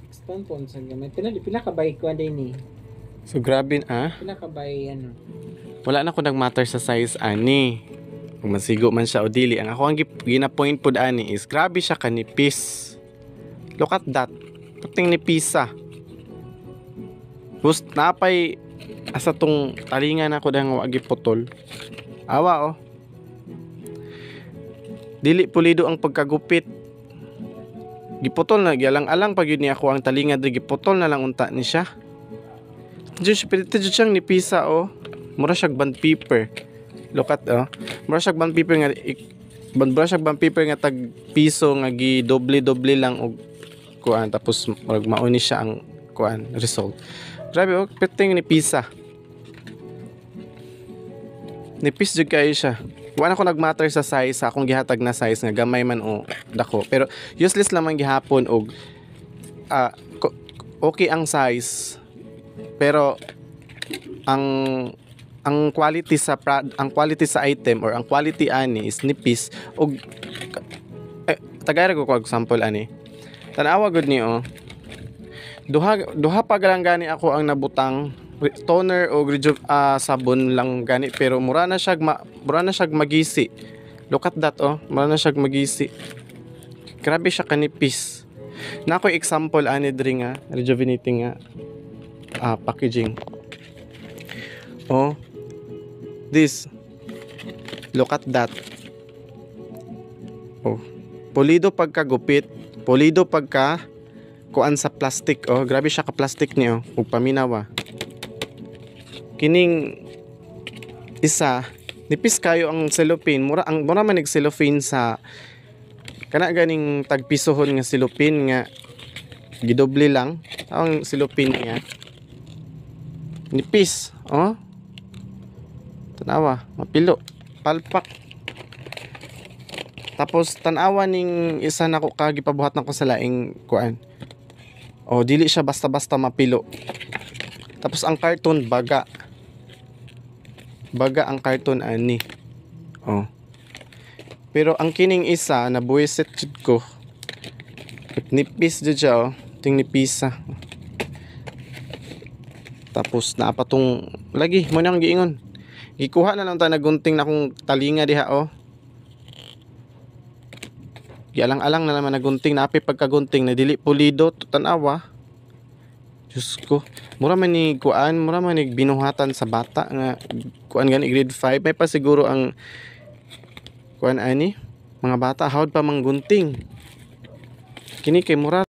Expand po sa gamay. Pinakabay ko din ni. So grabe Pinakabay ano. wala na ko nagmatter sa size ani. Kung masigo man siya o dili. Ang ako ang gina-point po ani is grabe siya kanipis. Look at that. Puting nipisa. Bust napay asa tong talingan ako dang wagi putol. Awa oh. Dili pulido ang pagkagupit. Giputol na gialang-alang pag yun ni ako ang talinga di giputol na lang unta ni siya. Diyos pinito siyang nipisa oh. Mura siyag band paper. Look at oh. Mura siyag band paper nga tag piso nga gi doble lang og kuan tapos mauni siya ang kuan result. Grabe oh, piting nipisa. Nipis jud kayo siya. Wala ko nagmatter sa size sa akong gihatag na size nga gamay man o dako. Pero useless lamang gihapon og okay ang size. Pero ang quality sa item or ang quality ani is nipis og tagara ko example ani. Tanawa gud ni oh. Duha pa lang gani ako ang nabutang toner o sabon lang gani pero mura na siya magisi. Look at that oh, mura na siya magisi. Grabe siya kanipis. Na ako example ani diri nga rejuvenating nga packaging. Oh. This. Look at that. Oh. Pulido pagkagupit, pulido pagka kuan sa plastic oh. Grabe siya ka plastic niyo ug paminawa. Kining isa nipis kayo ang cellophane mura man nig cellophane sa kana ganing tagpisohon nga cellophane nga gidoble lang ang cellophane niya nipis oh tanawa mapilo palpak tapos tanawa ning isa nako kagipabuhat nako sa laing kuan oh dili siya basta-basta mapilo tapos ang karton baga ang karton ani. Oh. Pero ang kining isa na buwisit jud ko. Nipis jud siya oh. Ting nipisa. Tapos naa pa tong lagi mo nang giingon. Gikuha na lang ta nagunting na akong talinga diha oh. Gialang-alang na naman nagunting napi pagkagunting na dili pulido tanawa. Diyos ko. Mura man ni binuhatan sa bata nga kuan gani grade 5 may pa siguro ang kuan ani mga bata hawd pa manggunting kini kay mura